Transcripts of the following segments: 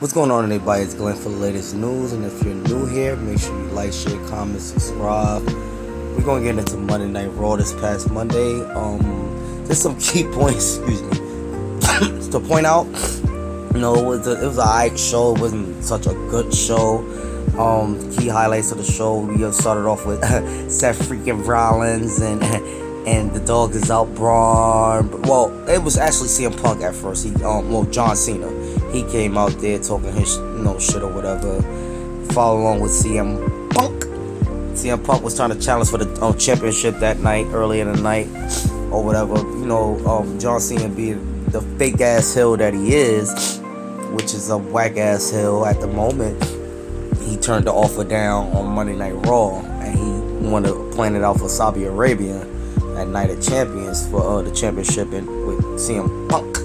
What's going on, everybody? It's Glenn for the latest news, and if you're new here, make sure you like, share, comment, subscribe. We're gonna get into Monday Night Raw this past Monday. There's some key points, excuse me, to point out. It was a alright show. It wasn't such a good show. Key highlights of the show. We started off with Seth freaking Rollins and the dog is out Braun. Well, it was actually CM Punk at first. John Cena. He came out there talking his shit or whatever. Follow along with CM Punk. CM Punk was trying to challenge for the championship that night, early in the night, or whatever. John Cena being the fake ass heel that he is, which is a whack ass heel at the moment. He turned the offer down on Monday Night Raw, and he wanted to plan it out for Saudi Arabia at Night of Champions for the championship with CM Punk.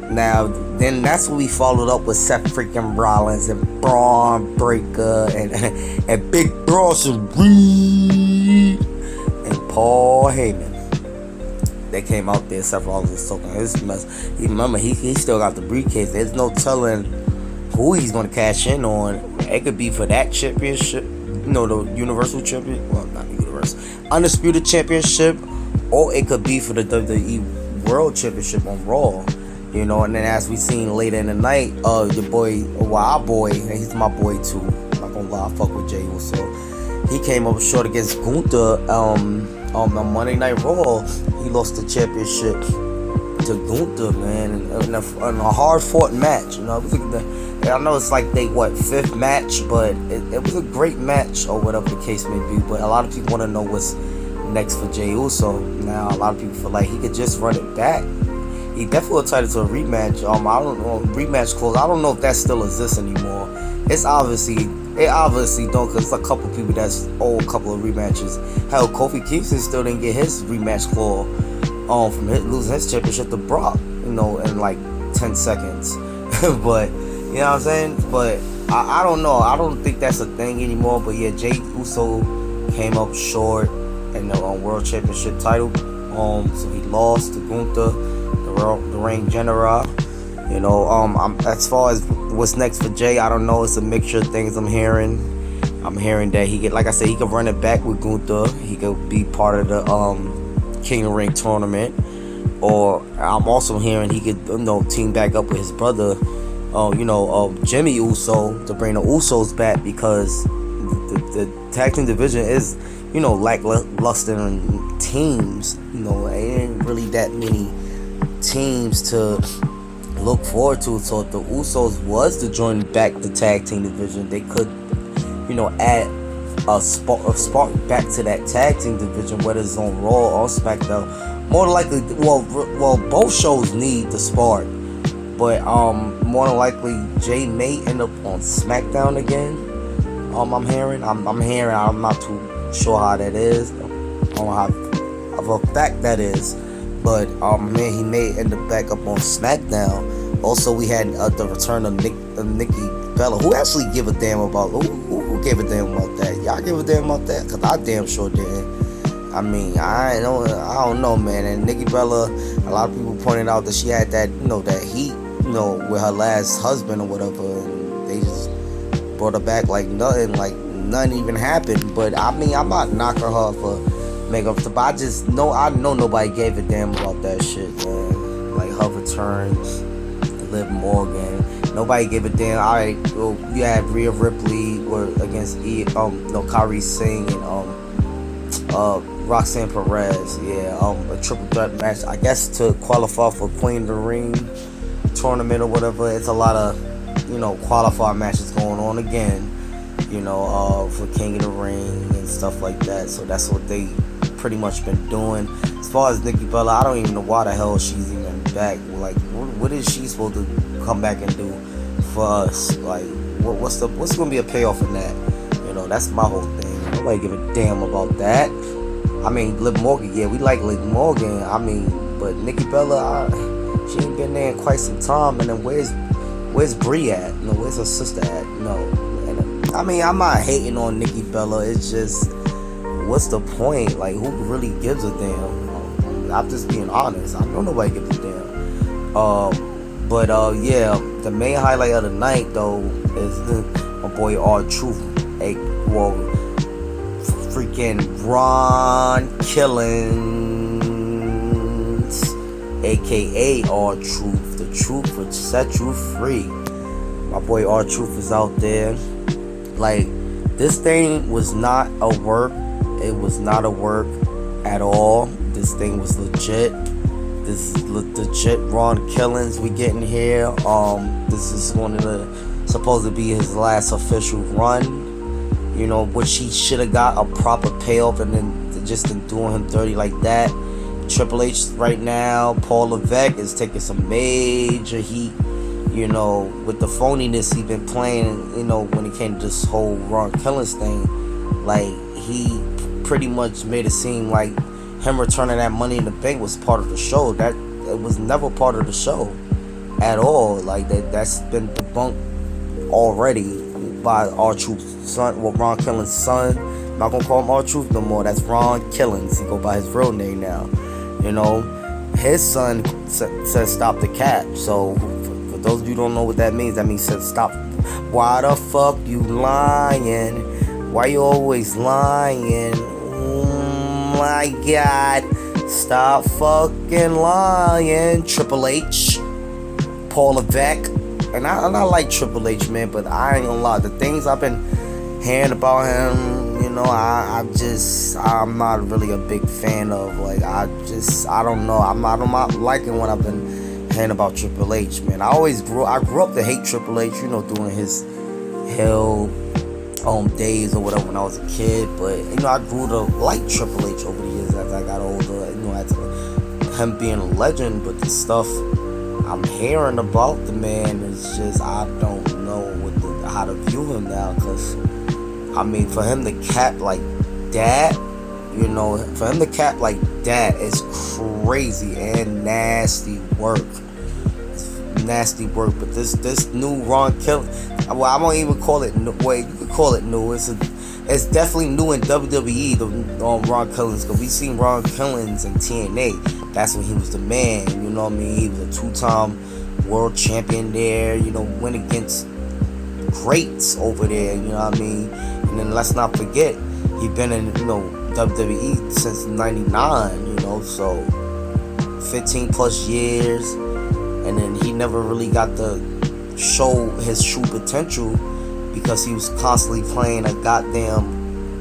Now, then that's what we followed up with Seth freaking Rollins and Braun Breaker and Big Bronson Reed and Paul Heyman. They came out there. Seth Rollins was talking his mess. Remember, he still got the briefcase. There's no telling who he's going to cash in on. It could be for that championship, the Universal Champion. Well, not the Universal, Undisputed Championship, or it could be for the WWE World Championship on Raw. And then as we seen later in the night, our boy, and he's my boy too. I'm not gonna lie, I fuck with Jey Uso. He came up short against Gunther on Monday Night Raw. He lost the championship to Gunther, man, in a hard fought match. I know it's like they fifth match, but it was a great match or whatever the case may be. But a lot of people want to know what's next for Jey Uso. Now a lot of people feel like he could just run it back. He definitely entitled to a rematch. I don't know, rematch clause. I don't know if that still exists anymore. It obviously don't, because a couple people that's owe a couple of rematches. Hell, Kofi Kingston still didn't get his rematch clause from losing his championship to Brock, in like 10 seconds. But you know what I'm saying? But I don't know. I don't think that's a thing anymore. But yeah, Jey Uso came up short in the World Championship title. So he lost to Gunther, the reigning general. As far as what's next for Jay, I don't know. It's a mixture of things I'm hearing. I'm hearing that he could run it back with Gunther. He could be part of the King of the Ring tournament. Or I'm also hearing he could team back up with his brother, Jimmy Uso, to bring the Usos back, because the tag team division is lackluster in teams. It ain't really that many teams to look forward to. So if the Usos was to join back the tag team division, they could add a spark back to that tag team division, whether it's on Raw or SmackDown. More likely, well, both shows need the spark, but more than likely Jay may end up on SmackDown again. I'm hearing. I'm not too sure how that is. I don't know how of a fact that is. But he may end up back up on SmackDown. Also, we had the return of Nikki Bella. Who actually give a damn about? Who gave a damn about that? Y'all give a damn about that? Cause I damn sure didn't. I don't know, man. And Nikki Bella, a lot of people pointed out that she had that that heat, with her last husband or whatever, and they just brought her back like nothing even happened. But I'm not knocking her for make up to, but I know nobody gave a damn about that shit, man. Like her return, Liv Morgan, nobody gave a damn. Alright, you had Rhea Ripley against Kairi Singh and Roxanne Perez. Yeah, a triple threat match, I guess, to qualify for Queen of the Ring tournament or whatever. It's a lot of qualifier matches going on again, for King of the Ring and stuff like that. So that's what they pretty much been doing. As far as Nikki Bella, I don't even know why the hell she's even back. Like, what is she supposed to come back and do for us? Like, what's gonna be a payoff in that? That's my whole thing. Nobody give a damn about that. Liv Morgan, yeah, we like Liv Morgan. But Nikki Bella, she ain't been there in quite some time. And then where's Brie at? Where's her sister at? And I'm not hating on Nikki Bella. It's just, what's the point? Like, who really gives a damn? I'm just being honest. I know nobody gives a damn. Yeah, the main highlight of the night though is my boy R-Truth, freaking Ron Killings, aka R-Truth, the truth will set you free. My boy R-Truth is out there. Like, this thing was not a work. It was not a work at all. This thing was legit. This is legit Ron Killings we getting here. This is supposed to be his last official run. You know, which he should have got a proper payoff, and then just in doing him dirty like that. Triple H right now, Paul Levesque is taking some major heat. You know, with the phoniness he been playing, you know, when it came to this whole Ron Killings thing. Like, he pretty much made it seem like him returning that Money in the Bank was part of the show. That it was never part of the show at all. Like, that's been debunked already by R-Truth's son, well, Ron Killings' son. I'm not gonna call him R-Truth no more. That's Ron Killings. He go by his real name now. You know, his son said stop the cap. So for those of you who don't know what that means said stop. Why the fuck you lying? Why you always lying? Oh my God, stop fucking lying. Triple H, Paul Levesque. And I like Triple H, man, but I ain't gonna lie. The things I've been hearing about him, you know, I'm not really a big fan of. Like, I don't know. I'm not liking what I've been hearing about Triple H, man. I grew up to hate Triple H, you know, during his hell days or whatever when I was a kid. But, you know, I grew to like Triple H over the years as I got older. You know, as him being a legend, but the stuff I'm hearing about the man is just, I don't know how to view him now. Because, I mean, for him to cap like that, you know, for him to cap like that is crazy and nasty work. It's nasty work. But this new Ron Killings, well, I won't even call it new. Wait, you could call it new. It's definitely new in WWE, the Ron Killings, because we seen Ron Killings in TNA. That's when he was the man, you know what I mean? He was a 2-time world champion there, you know, went against greats over there, you know what I mean? And then let's not forget, he been in, you know, WWE since 99, you know, so 15 plus years, and then he never really got to show his true potential because he was constantly playing a goddamn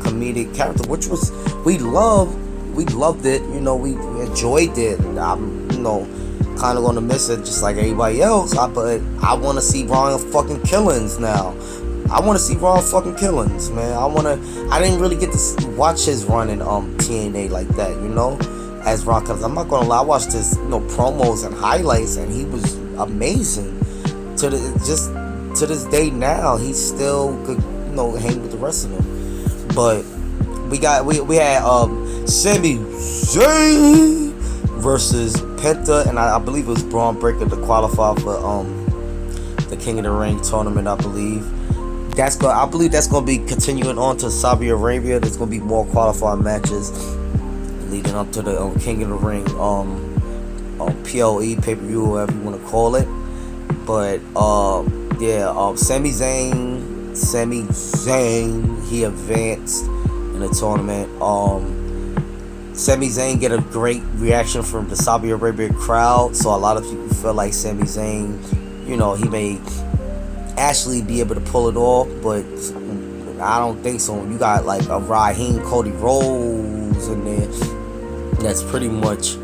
comedic character, which was, we loved it, you know, we enjoyed it. I'm, you know, kind of gonna miss it just like everybody else. But I want to see Ron fucking Killings now. I want to see Ron fucking Killings, man. I didn't really get to watch his run in TNA like that, you know, as Ron Killings. I'm not gonna lie, I watched his, you know, promos and highlights, and he was amazing. To this day now, he still could, you know, hang with the rest of them. But we had Sami Zayn versus Penta, and I believe it was Braun Breaker to qualify for the King of the Ring tournament. I believe that's gonna be continuing on to Saudi Arabia. There's gonna be more qualifying matches leading up to the King of the Ring PLE pay-per-view, whatever you want to call it. But Sami Zayn, he advanced in the tournament. Sami Zayn get a great reaction from the Saudi Arabia crowd, so a lot of people feel like Sami Zayn, you know, he may actually be able to pull it off, but I don't think so. You got like a Raheem Cody Rhodes in there that's pretty much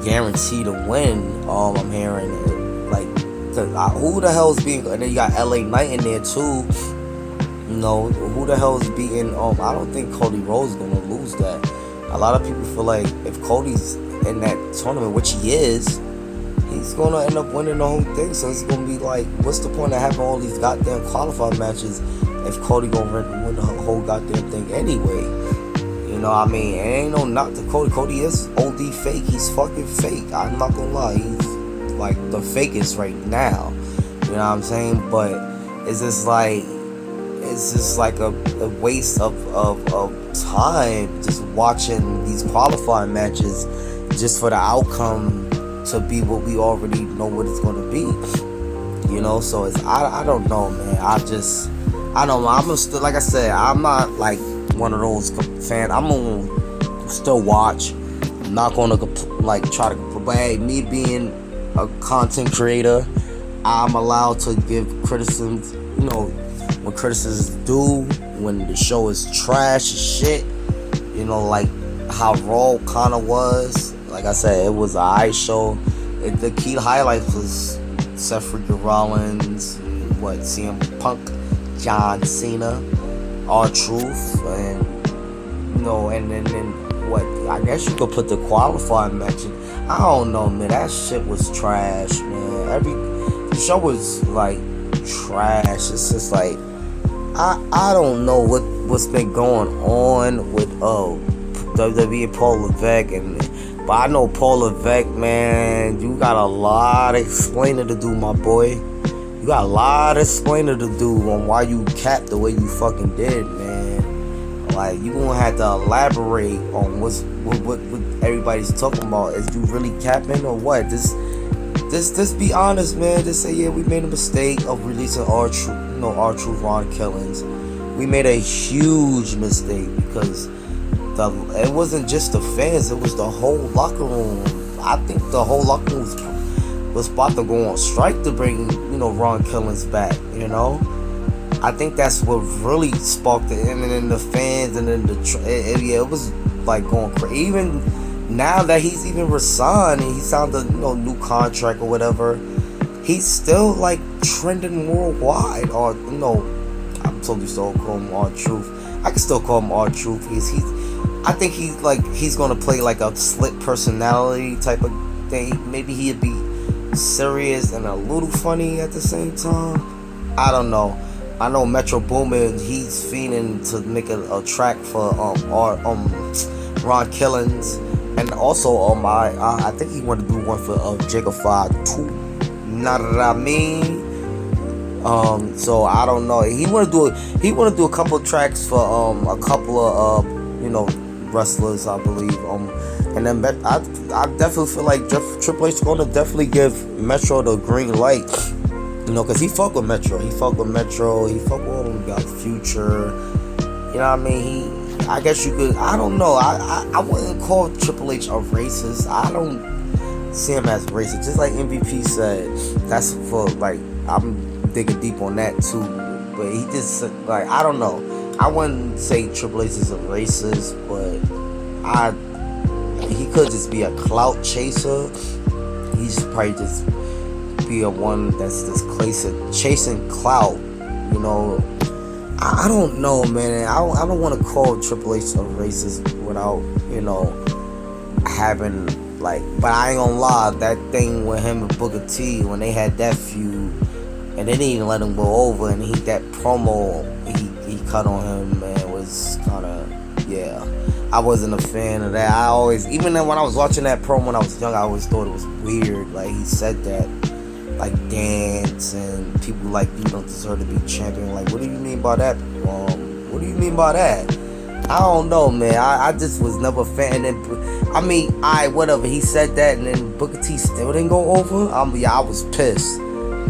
guaranteed to win. I'm hearing it. Like, who the hell is being? And then you got LA Knight in there too. You know, who the hell is beating? I don't think Cody Rhodes is gonna lose that. A lot of people feel like if Cody's in that tournament, which he is, he's gonna end up winning the whole thing. So it's gonna be like, what's the point of having all these goddamn qualified matches if Cody gonna win the whole goddamn thing anyway? You know what I mean? It ain't no knock to Cody. Cody is OD fake. He's fucking fake. I'm not gonna lie. He's like the fakest right now. You know what I'm saying? But it's just like a waste of time just watching these qualifying matches just for the outcome to be what we already know what it's going to be. So it's I don't know, man. I don't know. I'm still, like I said, I'm not like one of those fans. I'm gonna still watch. I'm not gonna like try to. But hey, me being a content creator, I'm allowed to give criticisms. When criticisms due, when the show is trash as shit. Like how Raw kinda was. Like I said, it was an ice show. The key highlights was Seth freaking Rollins, CM Punk, John Cena, R-Truth, and and then what? I guess you could put the qualifying match in. I don't know, man. That shit was trash, man. The show was like trash. It's just like I don't know what's been going on with WWE Paul Levesque but I know Paul Levesque, man, you got a lot of explaining to do, my boy. You got a lot of explaining to do on why you capped the way you fucking did, man. Like, you gonna have to elaborate on what everybody's talking about. Is you really capping or what? Just be honest, man. Just say, yeah, we made a mistake of releasing R-Truth, Ron Killings. We made a huge mistake because it wasn't just the fans, it was the whole locker room. I think the whole locker room was about to go on strike to bring, Ron Killings back, I think that's what really sparked it. And then the fans, and then it was like going crazy. Even now that he's even resigned and he signed a new contract or whatever, he's still like trending worldwide. Or I'm totally still call him R-Truth. I can still call him R-Truth. I think he's gonna play like a slick personality type of thing. Maybe he'd be serious and a little funny at the same time. I don't know. I know Metro Boomin, he's fiending to make a track for Ron Killings, and also I think he wanted to do one for Jacob 5 too. Know what I mean? So I don't know. He wanna do a couple of tracks for a couple of wrestlers, I believe. And then I definitely feel like Triple H is gonna definitely give Metro the green light. Cause he fuck with Metro. He fuck with all them guys, Future. You know what I mean? I guess you could. I don't know. I wouldn't call Triple H a racist. I don't see him as racist. Just like MVP said, that's for like I'm digging deep on that too. But he just like I don't know. I wouldn't say Triple H is a racist, but he could just be a clout chaser. He should probably just be a one that's just chasing clout. I don't know, man. I don't want to call Triple H a racist without having like. But I ain't gonna lie, that thing with him and Booker T when they had that feud, and they didn't even let him go over, and that promo he cut on him, man, was kind of, yeah. I wasn't a fan of that. Even then when I was watching that promo when I was young, I always thought it was weird. Like, he said that, like, dance and people like you don't deserve to be champion. Like, what do you mean by that? What do you mean by that? I don't know, man. I just was never a fan. And whatever. He said that, and then Booker T still didn't go over. I was pissed.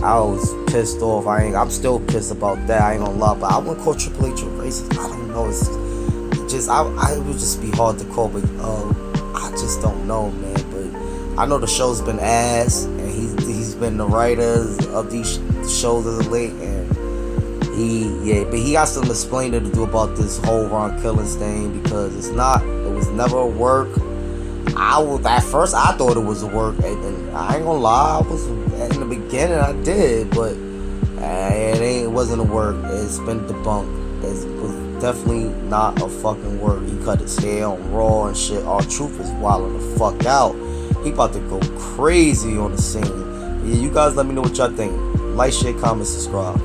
I was pissed off. I'm still pissed about that. I ain't gonna lie, but I wouldn't call Triple H a racist. I don't know. It would just be hard to call, but I just don't know, man. But I know the show's been ass, and he's been the writers of these shows as of late, and but he got some explaining to do about this whole Ron Killings thing, because it was never a work. At first I thought it was a work, and I ain't gonna lie, in the beginning I did, but it wasn't a work. It's been debunked. It was definitely not a fucking work. He cut his hair on Raw and shit. R-Truth is wilding the fuck out. He about to go crazy on the scene. Yeah, you guys let me know what y'all think. Like, share, comment, subscribe.